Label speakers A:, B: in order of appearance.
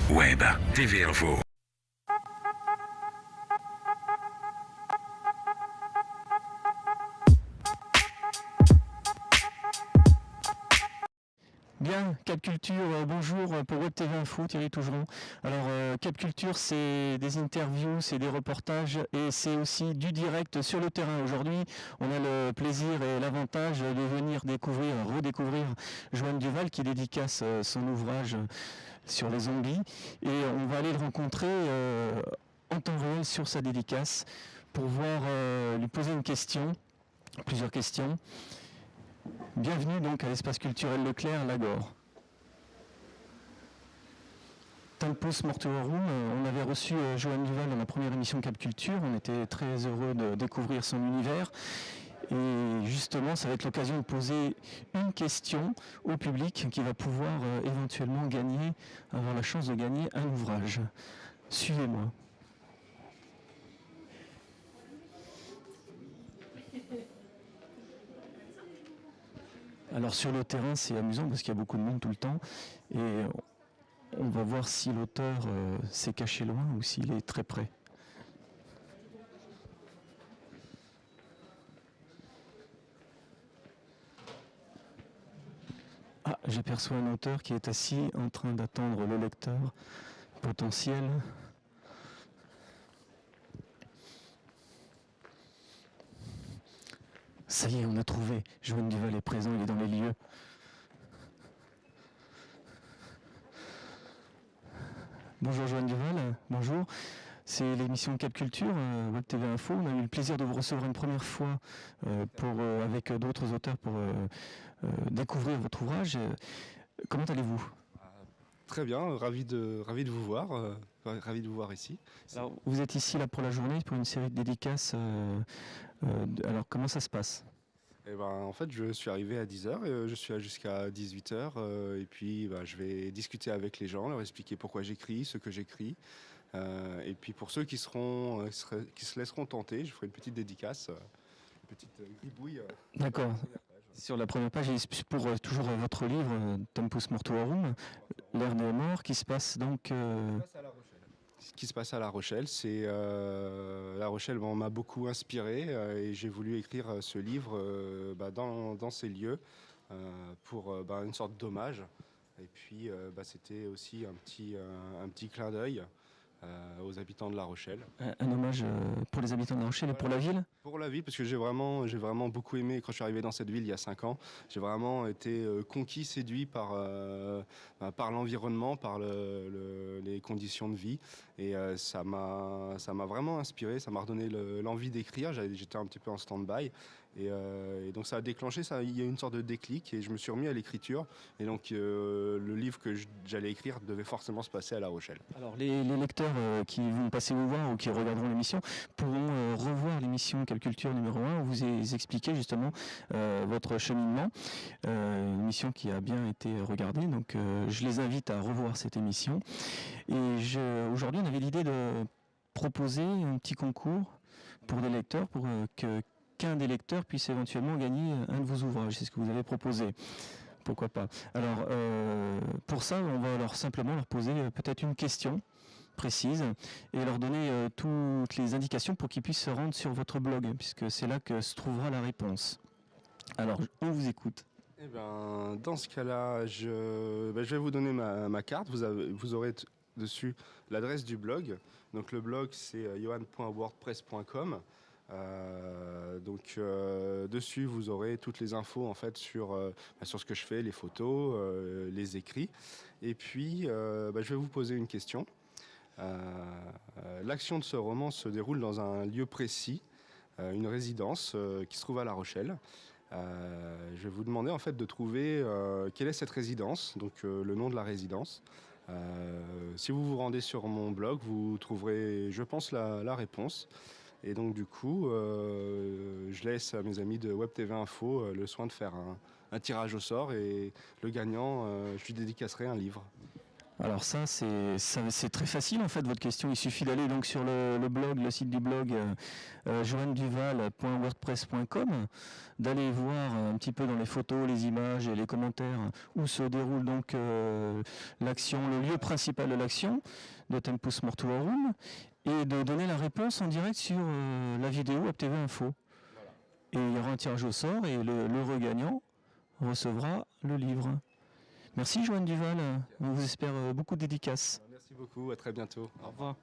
A: Web TV Info.
B: Bien, Cap Culture, bonjour pour Web TV Info, Thierry Tougeron. Alors Cap Culture, c'est des interviews, c'est des reportages et c'est aussi du direct sur le terrain. Aujourd'hui, on a le plaisir et l'avantage de venir redécouvrir Joanne Duval qui dédicace son ouvrage sur les zombies et on va aller le rencontrer en temps réel sur sa dédicace pour lui poser plusieurs questions. Bienvenue donc à l'espace culturel Leclerc, Lagore. Tempus Mortuorum, on avait reçu Joanne Duval dans la première émission Cap Culture, on était très heureux de découvrir son univers. Et justement, ça va être l'occasion de poser une question au public qui va pouvoir éventuellement avoir la chance de gagner un ouvrage. Suivez-moi. Alors sur le terrain, c'est amusant parce qu'il y a beaucoup de monde tout le temps et on va voir si l'auteur s'est caché loin ou s'il est très près. Ah, j'aperçois un auteur qui est assis en train d'attendre le lecteur potentiel. Ça y est, on a trouvé. Joanne Duval est présent, il est dans les lieux. Bonjour Joanne Duval, bonjour. C'est l'émission Cap Culture, Web TV Info. On a eu le plaisir de vous recevoir une première fois avec d'autres auteurs pour découvrir votre ouvrage. Comment allez-vous ?
C: Très bien, ravi de vous voir, ravi de vous voir ici.
B: Alors, vous êtes ici là pour la journée, pour une série de dédicaces. Alors, comment ça se passe ?
C: En fait, je suis arrivé à 10h, je suis là jusqu'à 18h, et puis je vais discuter avec les gens, leur expliquer pourquoi j'écris, ce que j'écris. Et puis pour ceux qui se laisseront tenter, je ferai une petite dédicace, une petite gribouille.
B: D'accord. Sur la première page, pour toujours votre livre, Tempus Mortuorum, l'ère des morts, qui se passe donc...
C: Ce qui se passe à La Rochelle, c'est La Rochelle m'a beaucoup inspiré et j'ai voulu écrire ce livre dans ces lieux pour une sorte d'hommage. Et puis c'était aussi un petit clin d'œil aux habitants de La Rochelle.
B: Un hommage pour les habitants de La Rochelle et pour la ville ?
C: Pour la ville, parce que j'ai vraiment beaucoup aimé, quand je suis arrivé dans cette ville il y a 5 ans, j'ai vraiment été conquis, séduit par l'environnement, par les conditions de vie. Et ça m'a vraiment inspiré, ça m'a redonné l'envie d'écrire. J'étais un petit peu en stand-by. Et donc ça a déclenché, il y a une sorte de déclic et je me suis remis à l'écriture. Et donc le livre que j'allais écrire devait forcément se passer à La Rochelle.
B: Alors les lecteurs qui vont passer vous voir ou qui regarderont l'émission pourront revoir l'émission Cap Culture numéro 1 où vous expliquez justement votre cheminement. Une émission qui a bien été regardée, donc je les invite à revoir cette émission. Et aujourd'hui on avait l'idée de proposer un petit concours pour des lecteurs pour qu'un des lecteurs puisse éventuellement gagner un de vos ouvrages. C'est ce que vous avez proposé. Pourquoi pas. Alors, pour ça, on va simplement leur poser peut-être une question précise et leur donner toutes les indications pour qu'ils puissent se rendre sur votre blog, puisque c'est là que se trouvera la réponse. Alors, on vous écoute.
C: Dans ce cas-là, je vais vous donner ma carte. Vous aurez dessus l'adresse du blog. Donc le blog, c'est johan.wordpress.com. Dessus vous aurez toutes les infos en fait sur ce que je fais, les photos, les écrits. Et puis je vais vous poser une question. L'action de ce roman se déroule dans un lieu précis, une résidence qui se trouve à La Rochelle. Je vais vous demander en fait de trouver quelle est cette résidence, donc le nom de la résidence. Si vous vous rendez sur mon blog, vous trouverez, je pense, la réponse. Et donc du coup, je laisse à mes amis de Web TV Info le soin de faire un tirage au sort et le gagnant, je lui dédicacerai un livre.
B: Alors ça, c'est très facile en fait votre question. Il suffit d'aller donc sur le blog, le site du blog joanneduval.wordpress.com, d'aller voir un petit peu dans les photos, les images et les commentaires où se déroule donc l'action, le lieu principal de l'action de Tempus Mortuorum, et de donner la réponse en direct sur la vidéo AppTV Info. Et il y aura un tirage au sort et le regagnant recevra le livre. Merci Joanne Duval, on vous espère beaucoup de dédicaces.
C: Merci beaucoup, à très bientôt. Au revoir.